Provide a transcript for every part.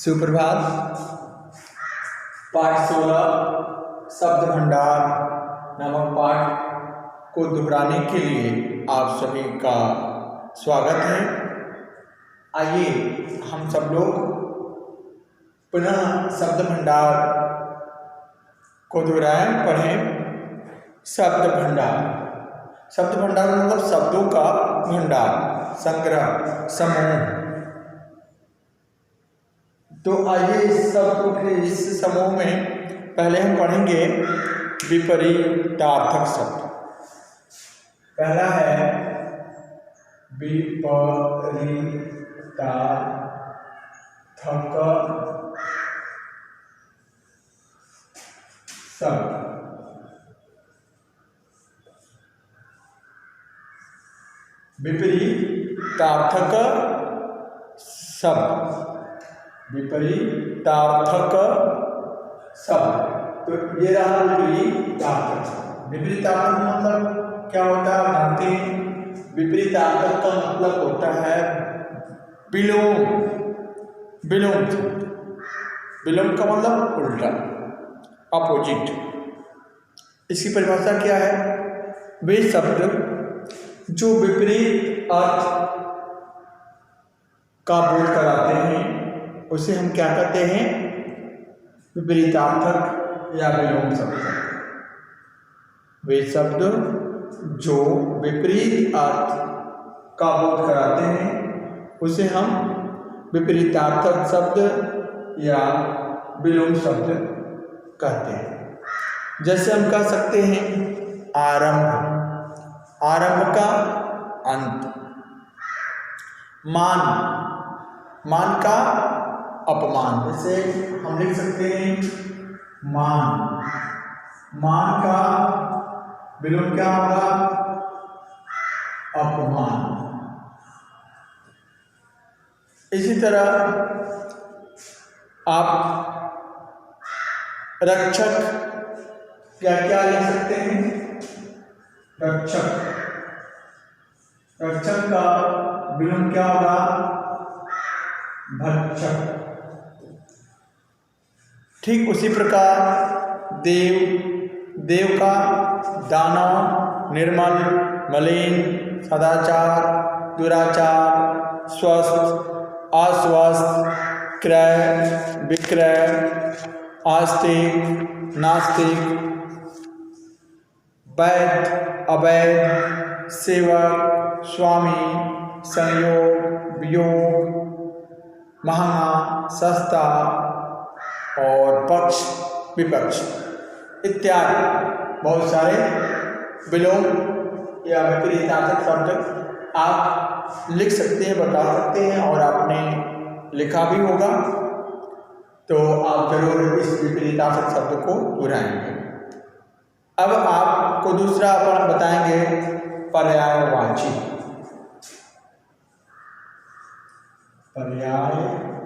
सुप्रभात। पाठ 16 शब्द भंडार नामक पाठ को दोहराने के लिए आप सभी का स्वागत है। आइए हम सब लोग पुनः शब्द भंडार को दोहराएं, पढ़ें। शब्द भंडार, शब्द भंडार मतलब शब्दों का भंडार, संग्रह, समूह। तो आइए इस शब्दों के इस समूह में पहले हम पढ़ेंगे विपरीतार्थक शब्द। पहला है विपरीतार्थक शब्द। विपरीतार्थक शब्द, विपरीतार्थक शब्द। तो ये रहा विपरीतार्थक शब्द। विपरीतार्थक मतलब क्या होता है, जानते हैं? विपरीतार्थक का मतलब होता है विलोम। विलोम, विलोम का मतलब उल्टा, अपोजिट। इसकी परिभाषा क्या है? वे शब्द जो विपरीत अर्थ का बोध कराते हैं उसे हम क्या कहते हैं? विपरीतार्थक या विलोम शब्द। वे शब्द जो विपरीत अर्थ का बोध कराते हैं उसे हम विपरीतार्थक शब्द या विलोम शब्द कहते हैं। जैसे हम कह सकते हैं आरंभ, आरंभ का अंत। मान, मान का अपमान। जैसे हम लिख सकते हैं मान, मान का विलोम क्या होगा? अपमान। इसी तरह आप रक्षक क्या क्या लिख सकते हैं? रक्षक, रक्षक का विलोम क्या होगा? भक्षक। ठीक उसी प्रकार देव, देव का दानव, निर्मल, मलिन, सदाचार, दुराचार, स्वस्थ, अस्वस्थ, क्रय, विक्रय, आस्तिक, नास्तिक, वैध, अवैध, सेवक, स्वामी, संयोग, वियोग, महंगा, सस्ता और पक्ष, विपक्ष इत्यादि बहुत सारे विलोम या विपरीतार्थक शब्द आप लिख सकते हैं, बता सकते हैं, और आपने लिखा भी होगा। तो आप जरूर इस विपरीतार्थक शब्द को दोहराएंगे। अब आपको दूसरा अपन बताएंगे पर्यायवाची। पर्यायवाची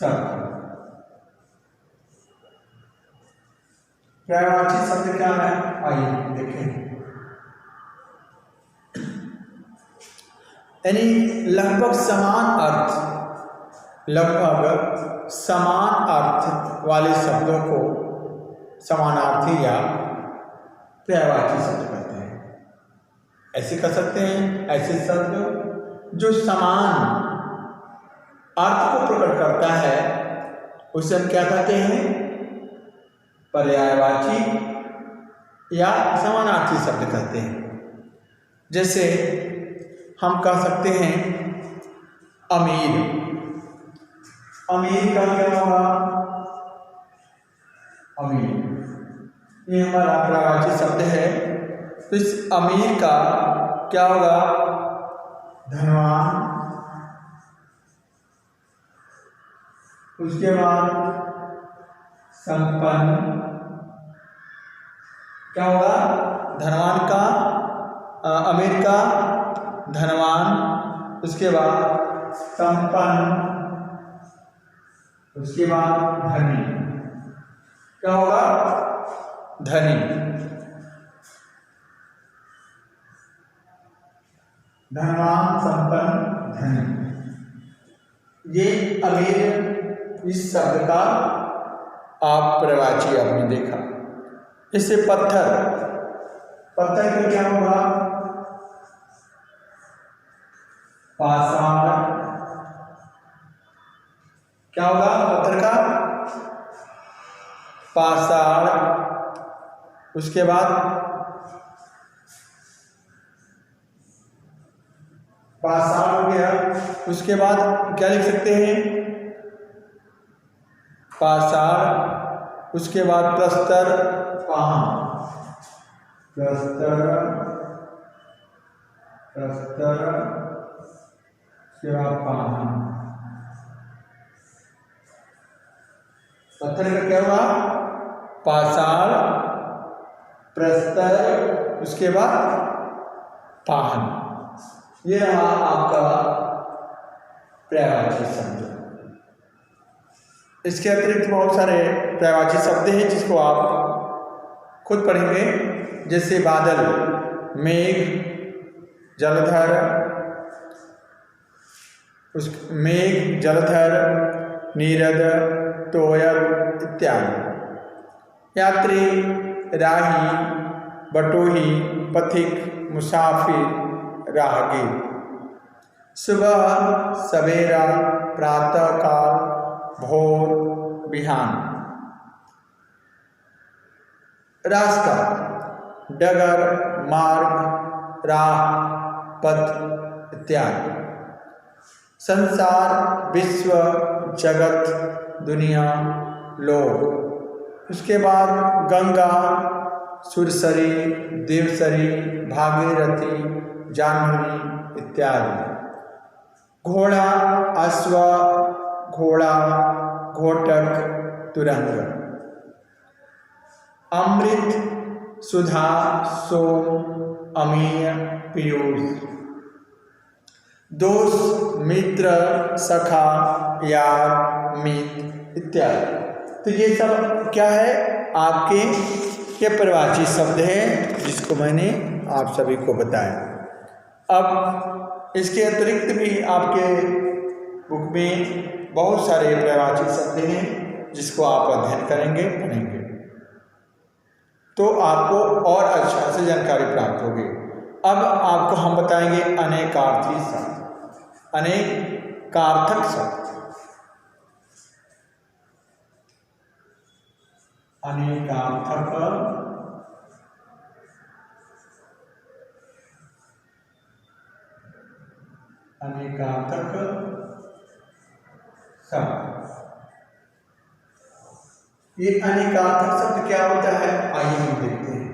शब्द। पर्यायवाची शब्द क्या है? आइए देखें। यानी लगभग समान अर्थ, लगभग समान अर्थ वाले शब्दों को समानार्थी या पर्यायवाची शब्द कहते हैं। ऐसे कह सकते हैं, ऐसे शब्द जो समान अर्थ को प्रकट करता है उसे हम क्या कहते हैं? पर्यायवाची या समानार्थी शब्द कहते हैं। जैसे हम कह सकते हैं अमीर। अमीर का क्या होगा? अमीर, ये हमारा पर्यायवाची शब्द है। तो इस अमीर का क्या होगा? धनवान। उसके बाद संपन्न, क्या होगा? धनवान का, अमीर का धनवान, उसके बाद संपन्न, उसके बाद धनी। क्या होगा? धनी। धनवान, संपन्न, धनी। ये अमीर इस शब्द का आप प्रवाची आपने देखा। इससे पत्थर, पत्थर का क्या होगा? पाषाण। क्या होगा पत्थर का? पाषाण। उसके बाद पाषाण हो गया। उसके बाद क्या लिख सकते हैं? पाषाण। उसके बाद प्रस्तर, पाहन। प्रस्तर, प्रस्तर, उसके बाद पाहन। पत्थर का क्या हुआ? पाषाण, प्रस्तर, उसके बाद पाहन। ये रहा आपका पर्यायवाची शब्द। इसके अतिरिक्त बहुत सारे पर्यायवाची शब्द हैं जिसको आप खुद पढ़ेंगे, जैसे बादल, मेघ, जलधर, मेघ, जलधर, नीरद, तोयल इत्यादि। यात्री, राही, बटोही, पथिक, मुसाफिर, राहगीर। सुबह, सवेरा, प्रातःकाल, भोर, बिहान। रास्ता, डगर, मार्ग, राह, पथ इत्यादि। संसार, विश्व, जगत, दुनिया, लोक। उसके बाद गंगा, सुरसरी, देवसरी, भागीरथी, जाह्नवी इत्यादि। घोड़ा, अश्व, घोड़ा, घोटक, तुरंग। अमृत, सुधा, सोम, अमीय, पीयूष। दोस्त, मित्र, सखा, यार, मित इत्यादि। तो ये सब क्या है? आपके ये पर्यायवाची शब्द हैं जिसको मैंने आप सभी को बताया। अब इसके अतिरिक्त भी आपके बुक में बहुत सारे पर्यायवाची शब्द हैं जिसको आप अध्ययन करेंगे, पढ़ेंगे, तो आपको और अच्छा से जानकारी प्राप्त होगी। अब आपको हम बताएंगे अनेकार्थी शब्द, अनेकार्थक शब्द। अनेकार्थक, अनेकार्थक शब्द। ये अनेकार्थक शब्द क्या होता है? आइए हम देखते हैं।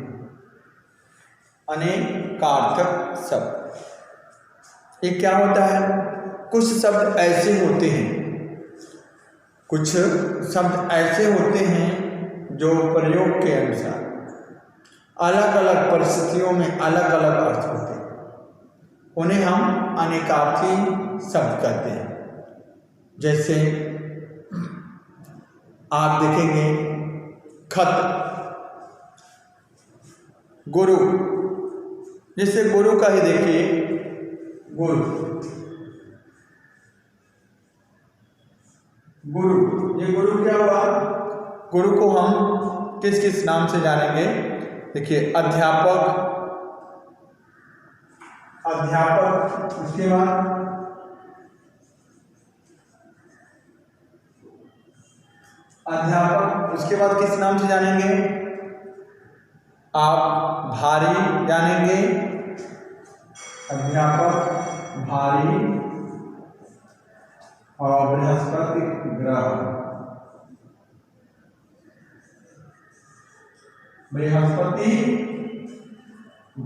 अनेकार्थक शब्द ये क्या होता है? कुछ शब्द ऐसे होते हैं, कुछ शब्द ऐसे होते हैं जो प्रयोग के अनुसार अलग अलग परिस्थितियों में अलग अलग अर्थ होते हैं, उन्हें हम अनेकार्थी शब्द कहते हैं। जैसे आप देखेंगे खत, गुरु, जैसे गुरु का ही देखिए, गुरु, गुरु, ये गुरु क्या हुआ? गुरु को हम किस किस नाम से जानेंगे? देखिए अध्यापक, अध्यापक, उसके बाद अध्यापक, उसके बाद किस नाम से जानेंगे आप? भारी जानेंगे, अध्यापक, भारी, और बृहस्पति ग्रह, बृहस्पति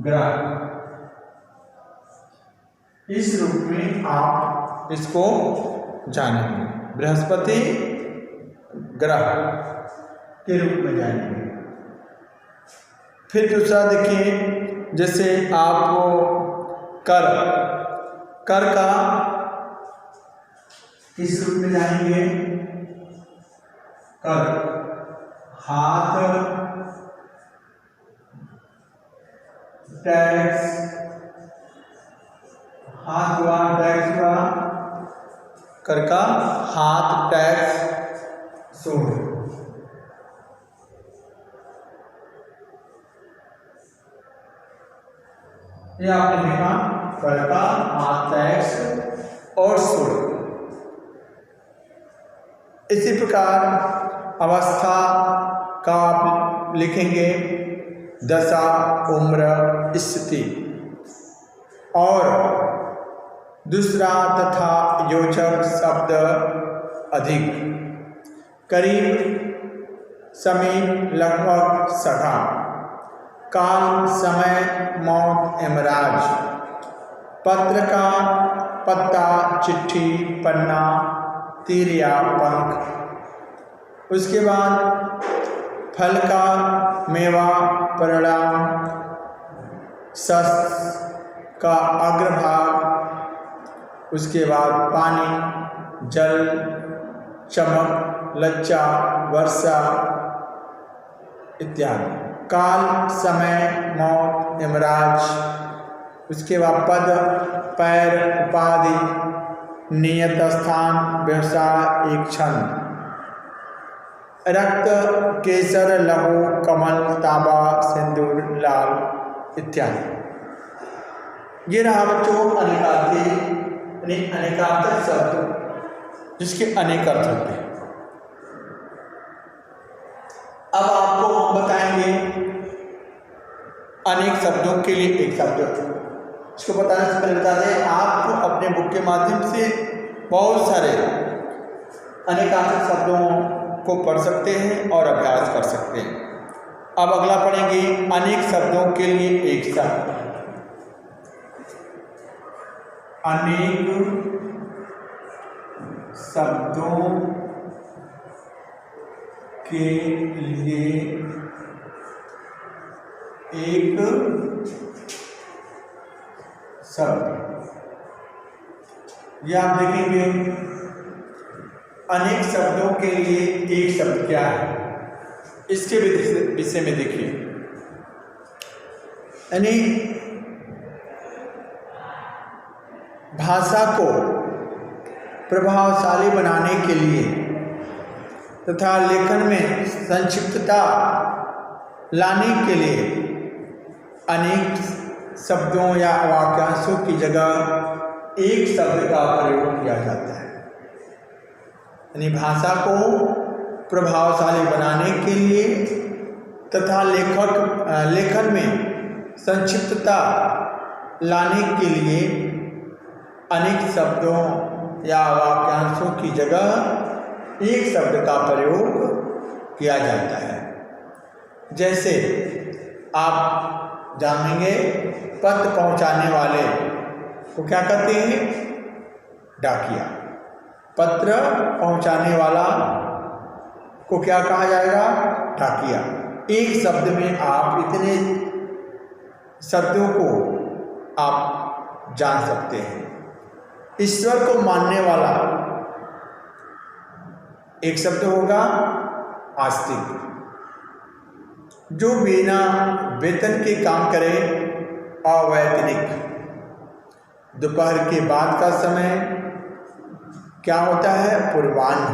ग्रह। इस रूप में आप इसको जानेंगे, बृहस्पति ग्रह के रूप में जानेंगे। फिर दूसरा देखिए, जैसे आपको कर, कर का किस रूप में जानेंगे? कर, हाथ, टैक्स, हाथ हुआ, टैक्स हुआ, कर का हाथ, टैक्स, सूंड। ये आपने लिखा कर का हाथ, टैक्स और सूंड। इसी प्रकार अवस्था का आप लिखेंगे दशा, उम्र, स्थिति। और दूसरा तथा योजक शब्द अधिक, करीब, समीप, लगभग, सधा। काल, समय, मौत, यमराज। पत्र का पत्ता, चिट्ठी, पन्ना, तीर या पंख। उसके बाद फल का मेवा, परिणाम, शस्त्र का अग्रभाग। उसके बाद पानी, जल, चमक, लज्जा, वर्षा इत्यादि। काल, समय, मौत, यमराज। उसके बाद पद, पैर, उपाधि, नियत स्थान, व्यवसाय, एक क्षण। रक्त, केसर, लहू, कमल, तांबा, सिंदूर, लाल इत्यादि। ये रहा बच्चों अनेकार्थी अनेकार्थक शब्द जिसके अनेक अर्थ होते हैं। अब आपको हम बताएंगे अनेक शब्दों के लिए एक शब्द। इसको बताने से पहले बता दें, आप अपने बुक के माध्यम से बहुत सारे अनेकार्थक शब्दों को पढ़ सकते हैं और अभ्यास कर सकते हैं। अब अगला पढ़ेंगे अनेक शब्दों के लिए एक शब्द। अनेक शब्दों के लिए एक शब्द। यह आप देखेंगे अनेक शब्दों के लिए एक शब्द क्या है, इसके विषय में देखिए। यानी भाषा को प्रभावशाली बनाने के लिए तथा लेखन में संक्षिप्तता लाने के लिए अनेक शब्दों या वाक्यांशों की जगह एक शब्द का प्रयोग किया जाता है। यानी भाषा को प्रभावशाली बनाने के लिए तथा लेखन में संक्षिप्तता लाने के लिए अनेक शब्दों या वाक्यांशों की जगह एक शब्द का प्रयोग किया जाता है। जैसे आप जानेंगे पत्र पहुंचाने वाले को क्या कहते हैं, डाकिया। पत्र पहुंचाने वाला को क्या कहा जाएगा, डाकिया। एक शब्द में आप इतने शब्दों को आप जान सकते हैं। ईश्वर को मानने वाला एक शब्द होगा आस्तिक, जो बिना वेतन के काम करे, अवैतनिक। दोपहर के बाद का समय क्या होता है, पूर्वाह्न।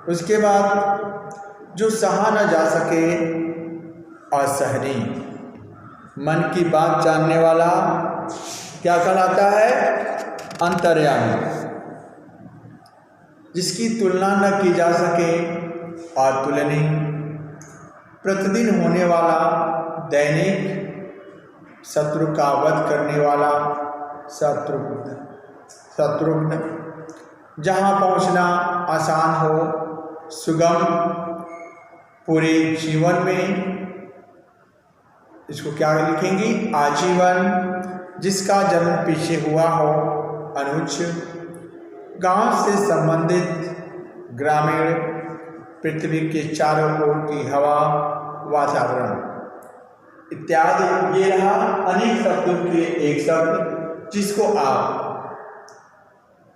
उसके बाद जो सहा न जा सके, असहनीय। मन की बात जानने वाला क्या कहलाता है, अंतर्यामी। जिसकी तुलना न की जा सके, अतुलनीय। प्रतिदिन होने वाला, दैनिक। शत्रु का वध करने वाला, शत्रुघ्न। जहाँ पहुँचना आसान हो, सुगम। पूरे जीवन में इसको क्या लिखेंगी, आजीवन। जिसका जन्म पीछे हुआ हो, अनुज। गांव से संबंधित, ग्रामीण। पृथ्वी के चारों ओर की हवा, वातावरण इत्यादि। ये रहा अनेक शब्दों के एक शब्द, जिसको आप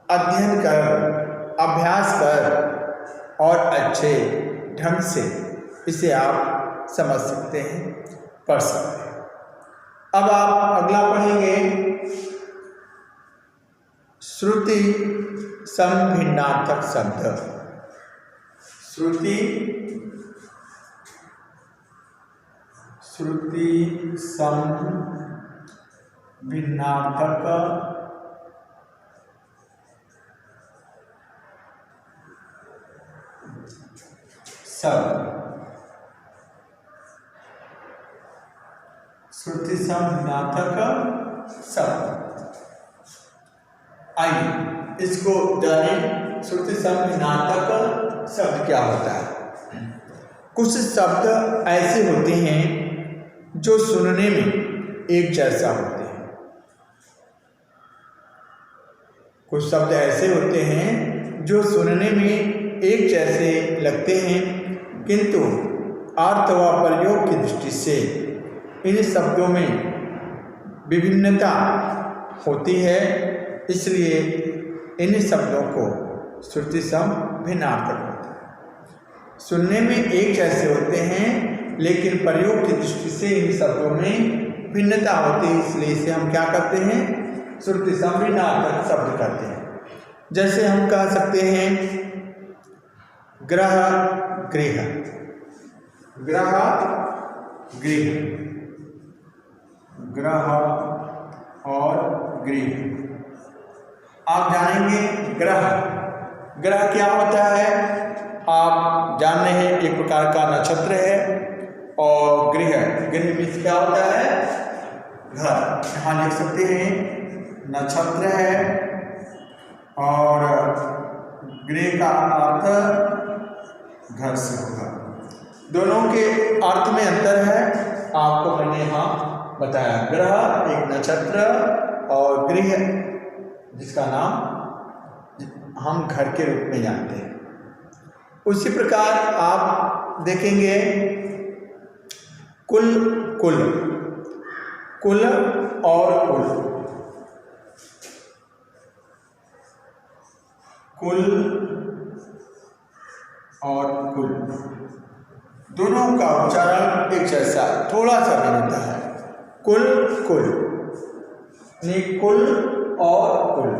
अध्ययन कर, अभ्यास कर और अच्छे ढंग से इसे आप समझ सकते हैं, पढ़ सकते हैं। अब आप अगला पढ़ेंगे श्रुति समभिन्नार्थक शब्द। श्रुति समभिन्नार्थक शब्द। श्रुति समभिन्नार्थक शब्द। आइए इसको जानें, श्रुति समभिन्नार्थक शब्द क्या होता है। कुछ शब्द ऐसे होते हैं जो सुनने में एक जैसा होते हैं। कुछ शब्द ऐसे होते हैं जो सुनने में एक जैसे लगते हैं, किंतु अर्थ व प्रयोग की दृष्टि से इन शब्दों में विभिन्नता होती है, इसलिए इन शब्दों को श्रुति समभिन्नार्थक होता है। सुनने में एक जैसे होते हैं लेकिन प्रयोग की दृष्टि से इन शब्दों में भिन्नता होती है, इसलिए इसे हम क्या करते हैं, श्रुति समभिन्नार्थक शब्द करते हैं। जैसे हम कह सकते हैं ग्रह गृह, ग्रह गृह, ग्रह और गृह। आप जानेंगे ग्रह, ग्रह क्या होता है आप जान रहे हैं, एक प्रकार का नक्षत्र है। और गृह, गृह मीन्स क्या होता है, घर। यहाँ लिख सकते हैं नक्षत्र है और गृह का अर्थ घर से होगा। दोनों के अर्थ में अंतर है, आपको मैंने यहाँ बताया। ग्रह एक नक्षत्र और गृह जिसका नाम हम घर के रूप में जानते हैं। उसी प्रकार आप देखेंगे कुल, कुल, कुल और कुल, कुल और कुल, दोनों का उच्चारण एक जैसा, थोड़ा सा भिन्नता है। कुल, कुल, कुल और कुल।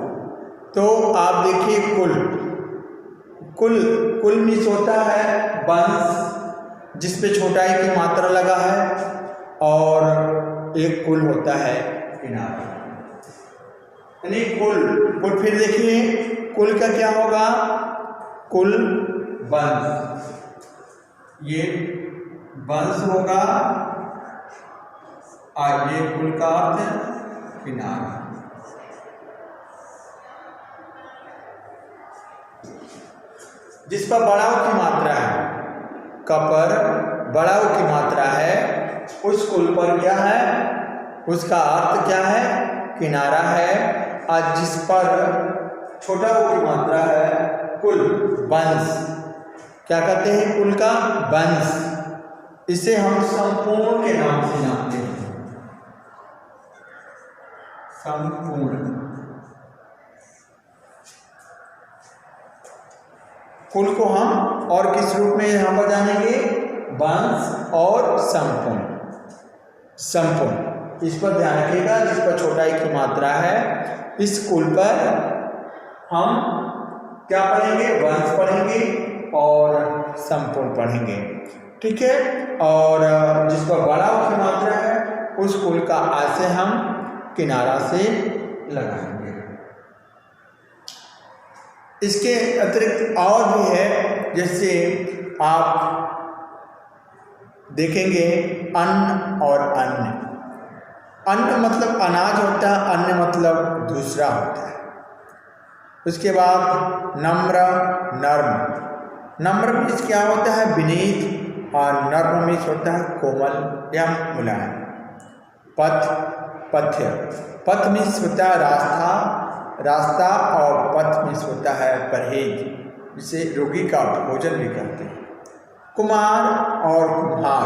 तो आप देखिए कुल, कुल, कुल मीन्स होता है वंश जिसपे छोटाई की मात्रा लगा है, और एक कुल होता है किनारा, यानी कुल, कुल। फिर देखिए कुल का क्या होगा, कुल वंश, ये वंश होगा और ये कुल का अर्थ किनारा। जिस पर बड़ाव की मात्रा है, कपर बड़ाव की मात्रा है, उस कुल पर क्या है, उसका अर्थ क्या है, किनारा है। और जिस पर छोटा की मात्रा है, कुल वंश, क्या कहते हैं, कुल का वंश। इसे हम संपूर्ण के नाम से जानते हैं, संपूर्ण। कुल को हम और किस रूप में यहाँ पर जानेंगे, वंश और संपूर्ण, संपूर्ण। इस पर ध्यान रखिएगा, जिस पर छोटाई की मात्रा है, इस कुल पर हम क्या पढ़ेंगे, वंश पढ़ेंगे और संपूर्ण पढ़ेंगे, ठीक है। और जिस पर बड़ाव की मात्रा है, उस कुल का आशय हम किनारा से लगाएंगे। इसके अतिरिक्त और भी है, जैसे आप देखेंगे अन्न और अन्य। अन्न मतलब अनाज होता है, अन्य मतलब दूसरा होता है। उसके बाद नम्र, नर्म। नम्र मीन्स क्या होता है, विनीत, और नर्म मीन्स होता है कोमल या मुलायम। पथ, पथ्य, पथ मीन्स होता है रास्ता, रास्ता, और पथ मीन्स होता है परहेज, जिसे रोगी का भोजन भी कहते हैं। कुमार और कुम्हार,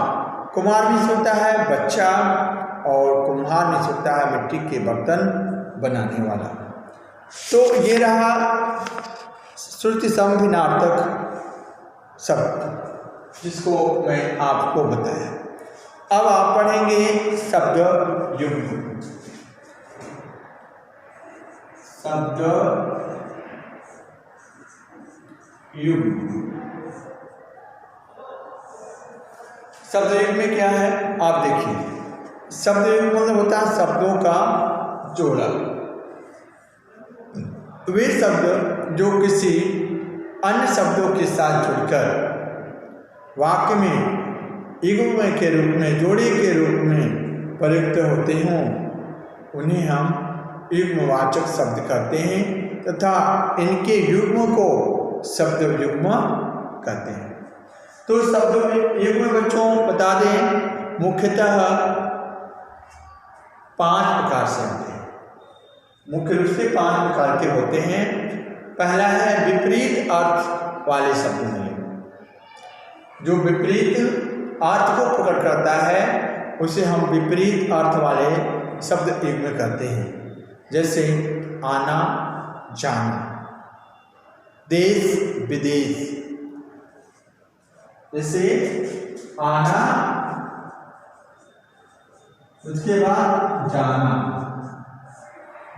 कुमार मीन्स होता है बच्चा, और कुम्हार मीन्स होता है मिट्टी के बर्तन बनाने वाला। तो ये रहा श्रुति समभिन्नार्थक शब्द, जिसको मैं आपको बताया। अब आप पढ़ेंगे शब्द युग्म। शब्द युग्म। शब्द युग्म में क्या है आप देखिए। शब्द युग्म मतलब होता है शब्दों का जोड़ा। वे शब्द जो किसी अन्य शब्दों के साथ जुड़कर वाक्य में युग्म के रूप में, जोड़े के रूप में प्रयुक्त होते हों, उन्हें हम युग्मवाचक शब्द कहते हैं तथा इनके युग्म को शब्द युग्म कहते हैं। तो शब्द युग्म बच्चों बता दें मुख्यतः 5 प्रकार से होते हैं। मुख्य रूप से 5 प्रकार के होते हैं। पहला है विपरीत अर्थ वाले शब्द में, जो विपरीत अर्थ को प्रकट करता है उसे हम विपरीत अर्थ वाले शब्द युग्म कहते हैं। जैसे आना जाना, देश विदेश। जैसे आना, उसके बाद जाना,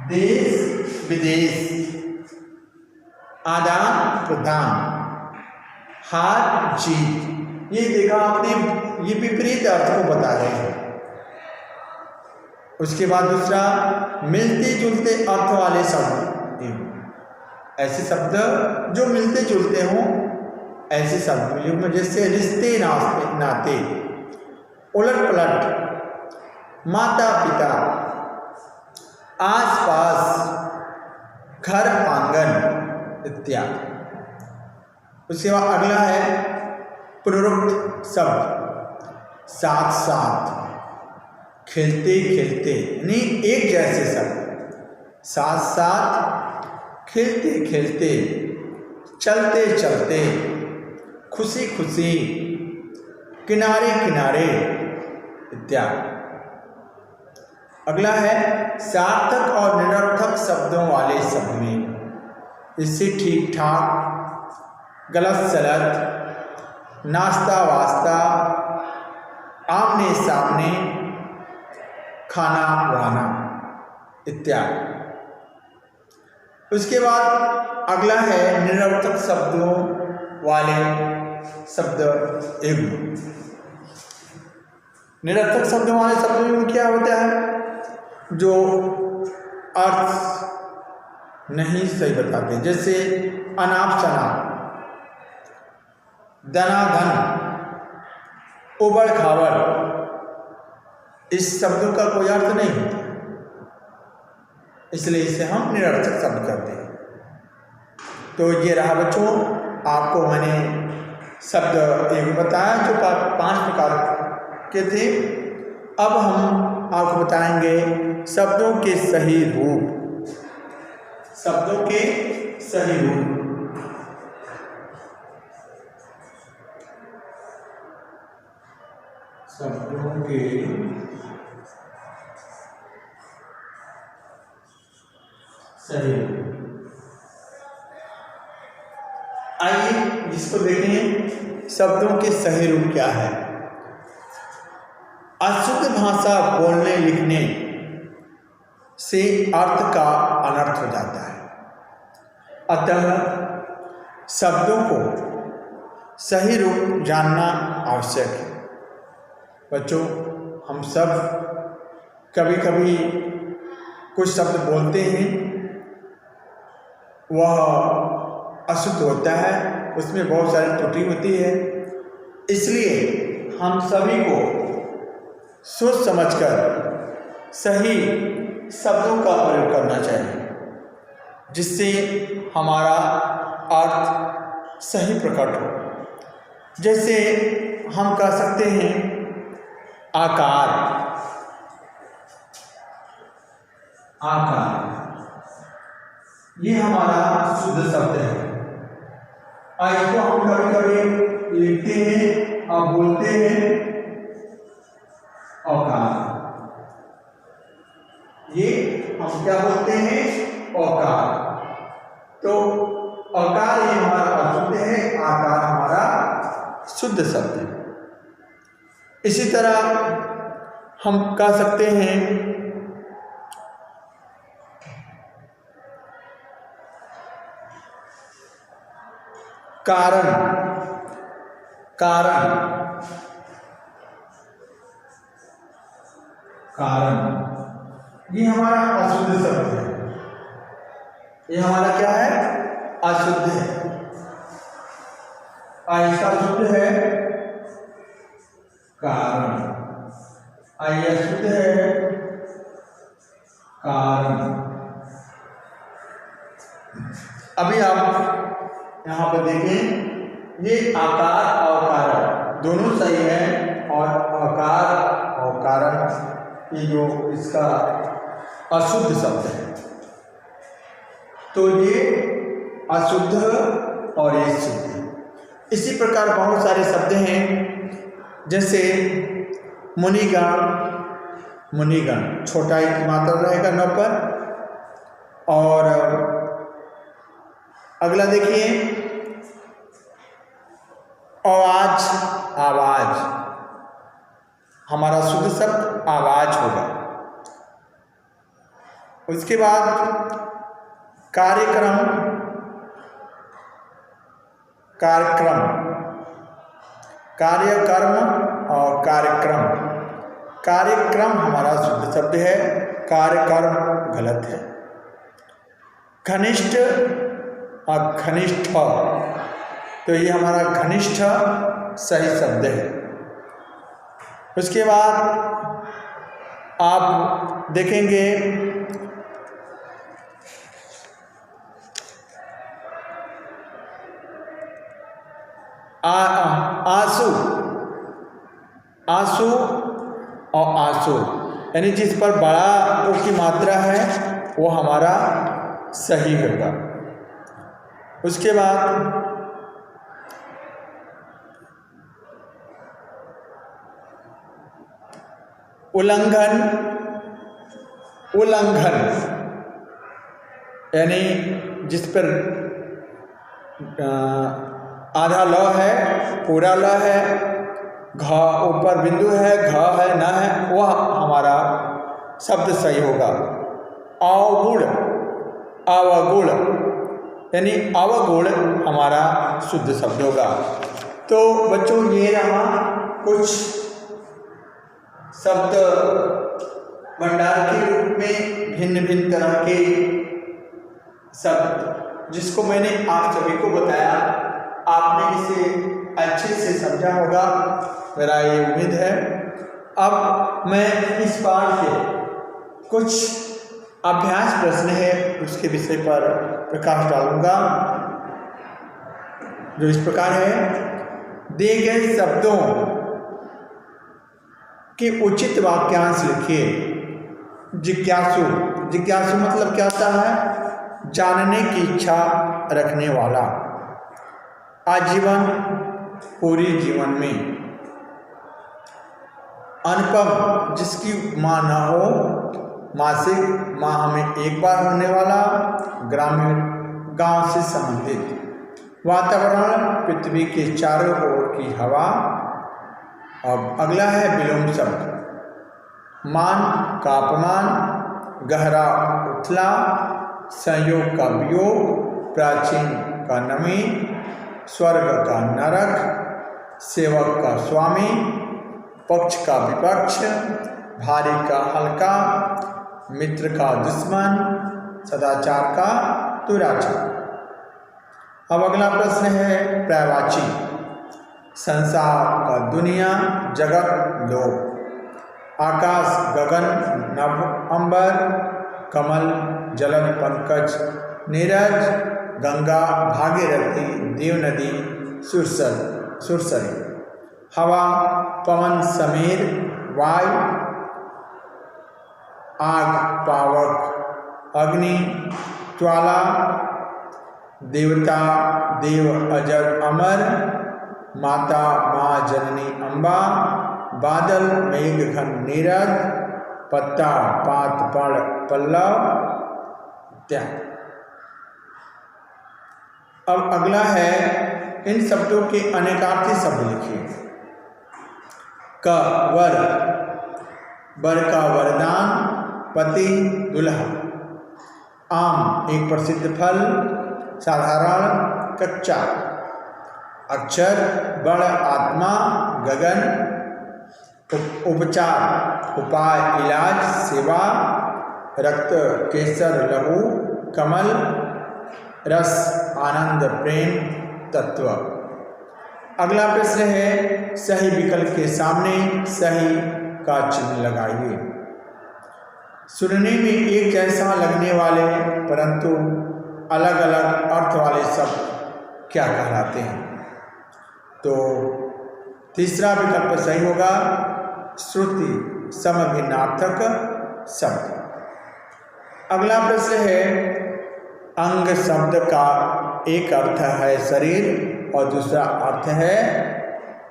देश विदेश, आदान प्रदान, हार जीत। ये देखा आपने, ये विपरीत अर्थ को बता रहे हैं। उसके बाद दूसरा मिलते जुलते अर्थ वाले शब्द, ऐसे शब्द जो मिलते जुलते हों ऐसे शब्द युग्म। जैसे रिश्ते नाते, उलट पलट, माता पिता, आस पास, घर आंगन इत्यादि। उसके बाद अगला है पूर्वोक्त शब्द, साथ साथ, खेलते खेलते, यानी एक जैसे शब्द, साथ साथ, खेलते खेलते, चलते चलते, खुशी खुशी, किनारे किनारे इत्यादि। अगला है सार्थक और निरर्थक शब्दों वाले शब्द में। इससे ठीक ठाक, गलत सलत, नाश्ता वास्ता, आमने सामने, खाना वाना इत्यादि। उसके बाद अगला है निरर्थक शब्दों वाले शब्द युग्म। निरर्थक शब्दों वाले शब्द युग्म क्या होता है? जो अर्थ नहीं सही बताते। जैसे अनाप शनाप, दनाधन, उबड़ खाबड़, इस शब्दों का कोई अर्थ नहीं होता, इसलिए इसे हम निरर्थक शब्द कहते हैं। तो ये रहा बच्चों, आपको मैंने शब्द युग्म बताया जो 5 प्रकार के थे। अब हम आपको बताएंगे शब्दों के सही रूप। शब्दों के सही रूप। शब्दों के सही रूप। आइए इसको देखें, शब्दों के सही रूप क्या है। अशुद्ध भाषा बोलने लिखने से अर्थ का अनर्थ हो जाता है। अतः शब्दों को सही रूप जानना आवश्यक है। बच्चों, हम सब कभी कभी कुछ शब्द बोलते हैं, वह अशुद्ध होता है, उसमें बहुत सारी त्रुटि होती है। इसलिए हम सभी को सोच समझकर सही शब्दों का प्रयोग करना चाहिए, जिससे हमारा अर्थ सही प्रकट हो। जैसे हम कह सकते हैं आकार, आकार, ये हमारा शुद्ध शब्द है। इसको हम कभी कभी लिखते हैं और बोलते हैं औकार। ये हम क्या बोलते हैं? औकार। तो औकार ये हमारा अशुद्ध है, आकार हमारा शुद्ध शब्द है। इसी तरह हम कह सकते हैं कारण, कारण, कारण, ये हमारा अशुद्ध शब्द है। ये हमारा क्या है? अशुद्ध है। इसका शुद्ध है कारण, यह शुद्ध है कारण। अभी आप यहाँ पर देखें, ये आकार और कारण दोनों सही है, और आकार और कारण ये जो इसका अशुद्ध शब्द है, तो ये अशुद्ध और ये शुद्ध है। इसी प्रकार बहुत सारे शब्द हैं, जैसे मुनिगण, मुनिगण छोटा एक मात्रा रहेगा न पर। और अगला देखिए आवाज, आवाज, हमारा शुद्ध शब्द आवाज होगा। उसके बाद कार्यक्रम, कार्यक्रम, कार्यकर्म और कार्यक्रम। कार्यक्रम हमारा शुद्ध शब्द है, कार्यकर्म गलत है। घनिष्ठ और घनिष्ठ, तो ये हमारा घनिष्ठ सही शब्द है। उसके बाद आप देखेंगे आंसू, आंसू और आंसू, यानी जिस पर बड़ा ओ की मात्रा है वो हमारा सही होगा। उसके बाद उल्लंघन, उल्लंघन, यानी जिस पर आधा ल है, पूरा ल है, घ ऊपर बिंदु है, घ है, न है, वह हमारा शब्द सही होगा। अवगुण, अवगुण, यानी अवगुण हमारा शुद्ध शब्द होगा। तो बच्चों ये रहा कुछ शब्द भंडार के रूप में भिन्न भिन्न तरह के शब्द, जिसको मैंने आप सभी को बताया। आपने इसे अच्छे से समझा होगा, मेरा ये उम्मीद है। अब मैं इस बार के कुछ अभ्यास प्रश्न है उसके विषय पर प्रकाश डालूंगा, जो इस प्रकार है। दिए गए शब्दों के उचित वाक्यांश लिखिए। जिज्ञासु, जिज्ञासु मतलब क्या होता है? जानने की इच्छा रखने वाला। आजीवन, पूरी जीवन में। अनुपम, जिसकी माँ न हो। मासिक, माह में एक बार होने वाला। ग्रामीण, गांव से संबंधित। वातावरण, पृथ्वी के चारों ओर की हवा। अब अगला है विलोम शब्द। मान का अपमान, गहरा उथला, संयोग का वियोग, प्राचीन का नवीन, स्वर्ग का नरक, सेवक का स्वामी, पक्ष का विपक्ष, भारी का हल्का, मित्र का दुश्मन, सदाचार का दुराचार। अब अगला प्रश्न है पर्यायवाची। संसार का दुनिया, जगत, लोक। आकाश, गगन, नभ, अंबर, कमल, जलन, पंकज, नीरज, गंगा, भागीरथी, देव नदी, सुरसरी। हवा, पवन, समीर, वायु, आग, पावक, अग्नि, ज्वाला, देवता, देव, अजर, अमर, माता, माँ, जननी, अम्बा, बादल, मेघ, घन, नीरज, पत्ता, पात, पड़, पल्लव इत्यादि। अब अगला है इन शब्दों के अनेकार्थी शब्द लिखिए। क, वर, वर का वरदान, पति, दुल्हा। आम एक प्रसिद्ध फल, साधारण, कच्चा। अक्षर बड़, आत्मा, गगन। उपचार उपाय, इलाज, सेवा। रक्त, केसर, लहू, कमल। रस, आनंद, प्रेम, तत्व। अगला प्रश्न है, सही विकल्प के सामने सही का चिन्ह लगाइए। सुनने में एक जैसा लगने वाले परंतु अलग अलग अर्थ वाले शब्द क्या कहलाते हैं? तो तीसरा विकल्प सही होगा, श्रुति समभिन्नार्थक शब्द। अगला प्रश्न है, अंग शब्द का एक अर्थ है शरीर और दूसरा अर्थ है,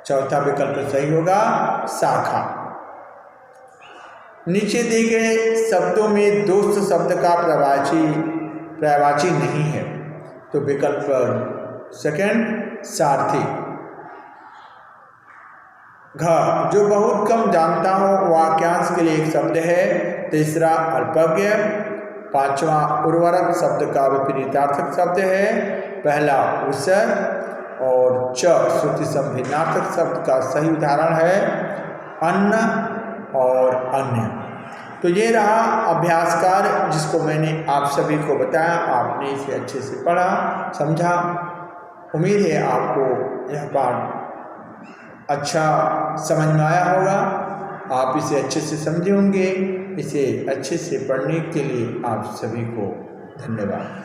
चौथा विकल्प सही होगा, शाखा। नीचे दिए गए शब्दों में दोस्त शब्द का पर्यायवाची नहीं है, तो विकल्प सेकंड, सारथी। घ, जो बहुत कम जानता हो वाक्यांश के लिए एक शब्द है। तीसरा, अल्पज्ञ। पांचवा, उर्वरक शब्द का विपरीतार्थक शब्द है। पहला, उसर। और च, श्रुति समभिन्नार्थक शब्द का सही उदाहरण है अन्न और अन्य। तो ये रहा अभ्यास कार्य जिसको मैंने आप सभी को बताया, आपने इसे अच्छे से पढ़ा, समझा। उम्मीद है आपको यह पाठ अच्छा समझ में आया होगा, आप इसे अच्छे से समझे होंगे। इसे अच्छे से पढ़ने के लिए आप सभी को धन्यवाद।